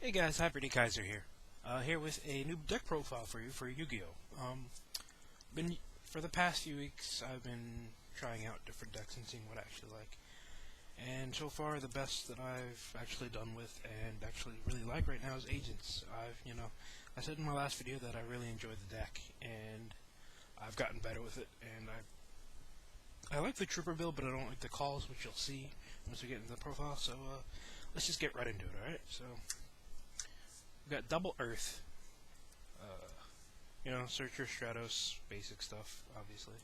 Hey guys, Pretty Kaiser here. Here with a new deck profile for you for Yugioh. Been for the past few weeks, I've been trying out different decks and seeing what I actually like. And so far, the best that I've actually done with and actually really like right now is Agents. I said in my last video that I really enjoyed the deck, and I've gotten better with it. And I like the Trooper build, but I don't like the calls, which you'll see once we get into the profile. So let's just get right into it. All right. So. We've got Double Earth, Searcher, Stratos, basic stuff, obviously.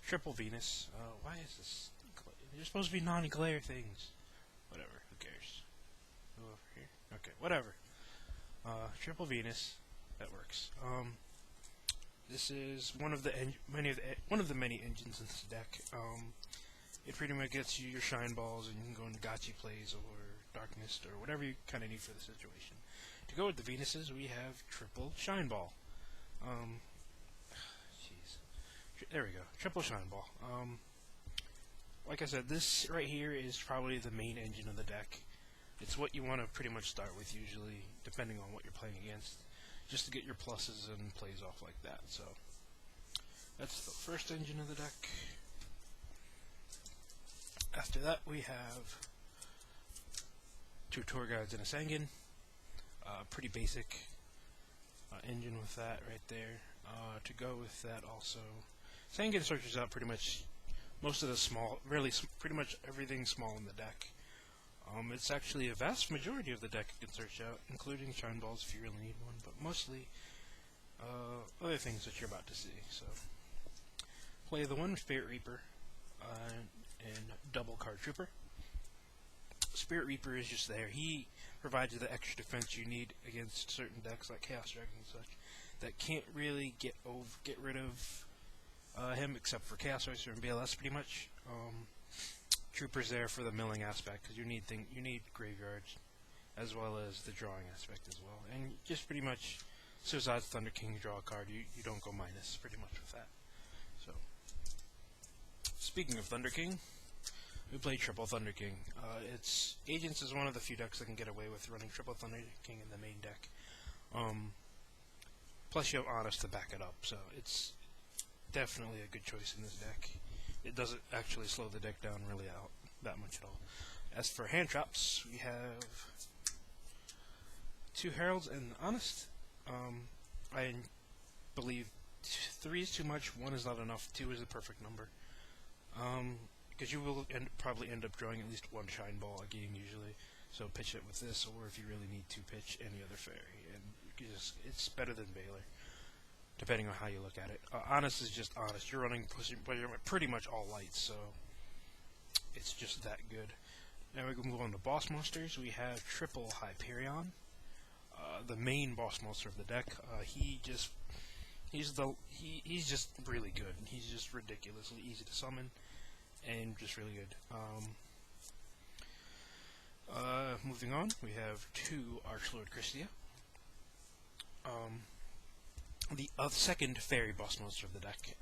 Triple Venus, why is this? They're supposed to be non-glare things. Whatever, who cares? Go over here. Okay, whatever. Triple Venus, that works. This is one of the many engines in this deck. It pretty much gets you your shine balls, and you can go into gotcha plays or darkness or whatever you kind of need for the situation. To go with the Venuses, we have triple shine ball. There we go, triple shine ball. Like I said, this right here is probably the main engine of the deck. It's what you want to pretty much start with usually, depending on what you're playing against, just to get your pluses and plays off like that. So that's the first engine of the deck. After that, we have two tour guides and a Sangan. Pretty basic engine with that right there. To go with that also, Sangan searches out pretty much most of the small, pretty much everything small in the deck. It's actually a vast majority of the deck you can search out, including shine balls if you really need one, but mostly other things that you're about to see. So play the one Spirit Reaper and double Card Trooper. Spirit Reaper is just there. He provides you the extra defense you need against certain decks like Chaos Dragon and such that can't really get rid of him except for Chaos Oyster and BLS pretty much. Trooper's there for the milling aspect because you need graveyards as well as the drawing aspect as well, and just pretty much Suicide's Thunder King, draw a card. You don't go minus pretty much with that. So speaking of Thunder King, we play Triple Thunder King. Agents is one of the few decks that can get away with running Triple Thunder King in the main deck. Plus you have Honest to back it up, so it's definitely a good choice in this deck. It doesn't actually slow the deck down really out that much at all. As for hand traps, we have two Heralds and Honest. I believe 3 is too much, 1 is not enough, 2 is the perfect number. Because you will probably end up drawing at least one shine ball a game usually. So pitch it with this, or if you really need to, pitch any other fairy, and it's better than Baylor, depending on how you look at it. Honest is just Honest. You're running pretty much all lights, so it's just that good. Now we can move on to boss monsters. We have triple Hyperion, the main boss monster of the deck. He's just really good. He's just ridiculously easy to summon and just really good. Moving on, we have two Archlord Christia. The second fairy boss monster of the deck.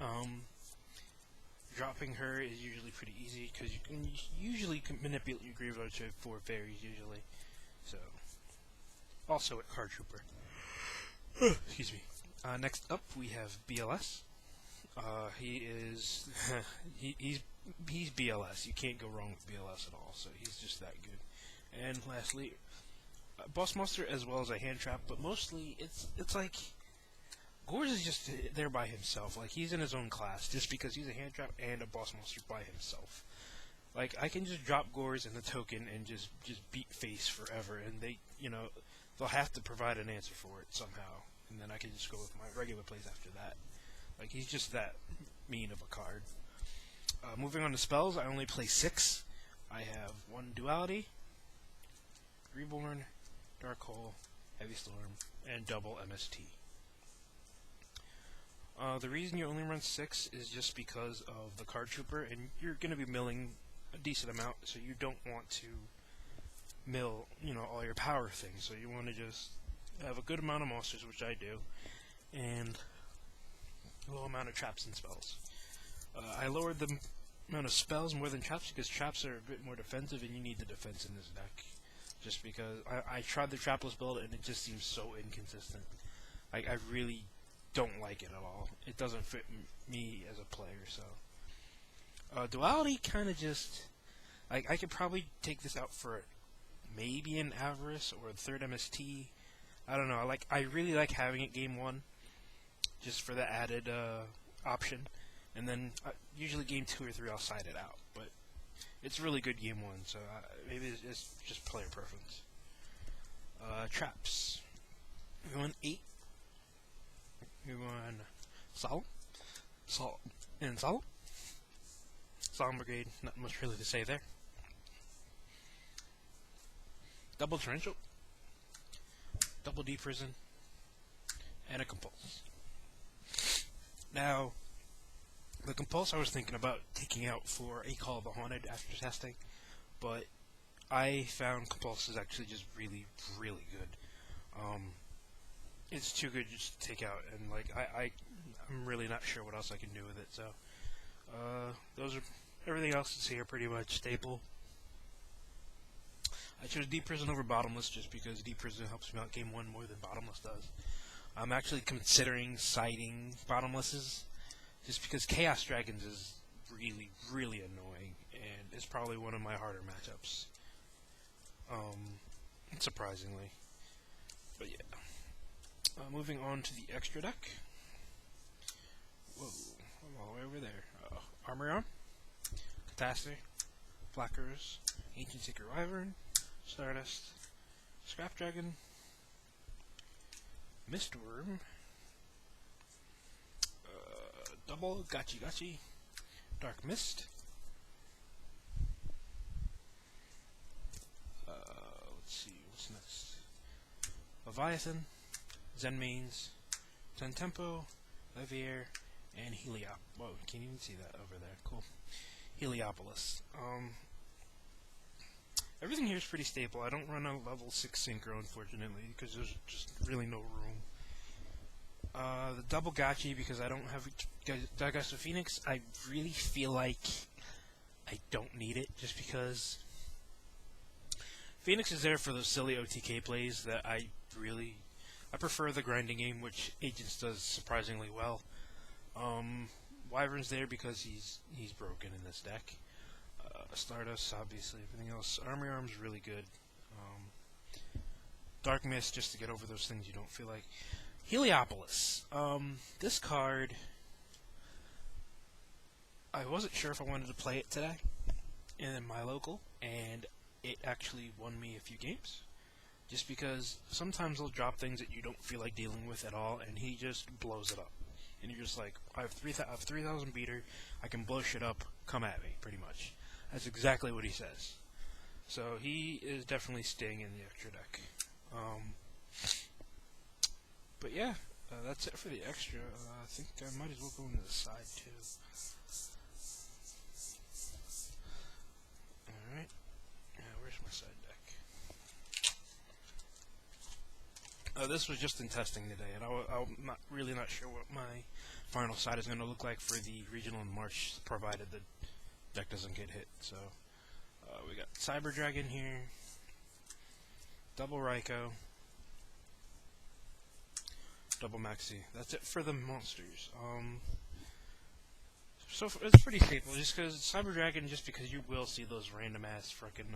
Dropping her is usually pretty easy because you can usually manipulate your graveyard to 4 fairies usually. So, also a Card Trooper. Excuse me. Next up, we have BLS. He's BLS. You can't go wrong with BLS at all. So he's just that good. And lastly, boss monster as well as a hand trap, but mostly it's like Gores is just there by himself. Like, he's in his own class just because he's a hand trap and a boss monster by himself. Like, I can just drop Gores in the token and just beat face forever, and they'll have to provide an answer for it somehow, and then I can just go with my regular plays after that. Like, he's just that mean of a card. Moving on to spells, I only play 6. I have 1 Duality, Reborn, Dark Hole, Heavy Storm, and double MST. The reason you only run 6 is just because of the Card Trooper, and you're going to be milling a decent amount, so you don't want to mill, all your power things. So you want to just have a good amount of monsters, which I do, and a low amount of traps and spells. I lowered the amount of spells more than traps because traps are a bit more defensive, and you need the defense in this deck. just because I tried the trapless build and it just seems so inconsistent. I really don't like it at all. It doesn't fit me as a player, so. Duality kind of just... I could probably take this out for maybe an Avarice or a third MST. I don't know. I really like having it game 1, just for the added option. And then usually game 2 or 3 I'll side it out. But it's really good game 1, so maybe it's just player preference. Traps. We won 8. We won Solemn. And Solemn. Solemn Brigade, not much really to say there. Double Torrential. Double D Prison. And a Compulse. Now, the Compulse I was thinking about taking out for a Call of the Haunted after testing, but I found Compulse is actually just really, really good. It's too good just to take out, and I'm really not sure what else I can do with it. So, those are everything else is here pretty much staple. I chose Deep Prison over Bottomless just because Deep Prison helps me out game 1 more than Bottomless does. I'm actually considering siding Bottomlesses just because Chaos Dragons is really, really annoying, and it's probably one of my harder matchups. Surprisingly. But yeah. Moving on to the extra deck. Whoa, I'm all the way over there. Armorion, Catastrophe, Blackers, Ancient Seeker Wyvern, Stardust, Scrap Dragon, Mistworm, Double Gachi Gachi, Dark Mist, let's see, what's next? Leviathan, Zenmaines, Tentempo, Levier, and Heliop. Whoa, you can't even see that over there. Cool. Heliopolis. Everything here is pretty stable. I don't run a level 6 Synchro, unfortunately, because there's just really no room. The double Gachi, because I don't have Dagasta Phoenix, I really feel like I don't need it, just because Phoenix is there for those silly OTK plays that I prefer the grinding game, which Agents does surprisingly well. Wyvern's there because he's broken in this deck. Stardust, obviously. Everything else. Armor's really good. Dark Mist, just to get over those things you don't feel like. Heliopolis. This card, I wasn't sure if I wanted to play it today in my local, and it actually won me a few games. Just because sometimes they'll drop things that you don't feel like dealing with at all, and he just blows it up. And you're just like, I have 3,000 beater, I can blow shit up, come at me, pretty much. That's exactly what he says. So he is definitely staying in the extra deck. But yeah, that's it for the extra. I think I might as well go into the side too. Alright. Where's my side deck? This was just in testing today, and I'm not sure what my final side is going to look like for the regional in March, provided the deck doesn't get hit. So we got Cyber Dragon here, double Raikou, double Maxi. That's it for the monsters. So it's pretty stable, just because Cyber Dragon, just because you will see those random ass frickin'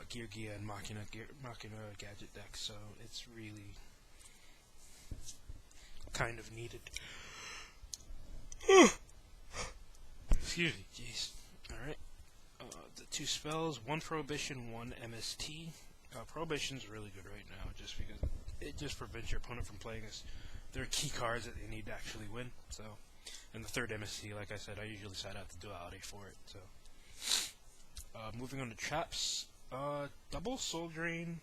Gear and Machina gadget decks, so it's really kind of needed. Excuse me, jeez. Alright. The 2 spells, 1 Prohibition, 1 MST. Prohibition's really good right now, just because it just prevents your opponent from playing their key cards that they need to actually win. So, and the 3rd MST, like I said, I usually side out the duality for it. So, moving on to traps. Double Soul Drain.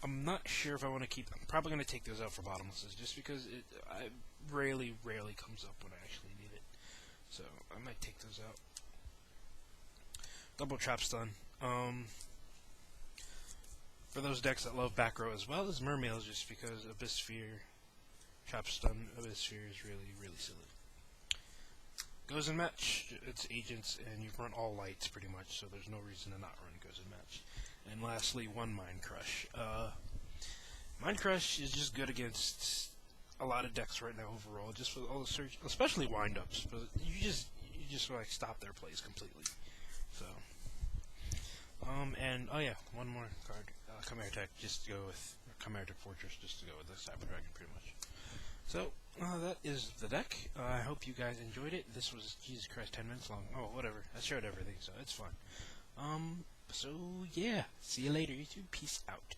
I'm not sure if I want to keep them. I'm probably going to take those out for Bottomlesses, just because it rarely comes up when I actually need it. So, I might take those out. Double Trap Stun. For those decks that love back row as well as Mermails, just because Abyss Sphere, Trap Stun, Abyss Sphere is really, really silly. Goes and Match, it's agents, and you run all lights pretty much, so there's no reason to not run Goes and Match. And lastly, one Mind Crush. Mind Crush is just good against a lot of decks right now overall, just for all the search, especially windups. But you just like stop their plays completely. So, and oh yeah, one more card, Chimera Tech, just to go with Chimera Tech Fortress, just to go with the Cyber Dragon, pretty much. So, that is the deck. I hope you guys enjoyed it. This was, Jesus Christ, 10 minutes long. Oh, whatever. I showed everything, so it's fine. So, yeah. See you later, YouTube. Peace out.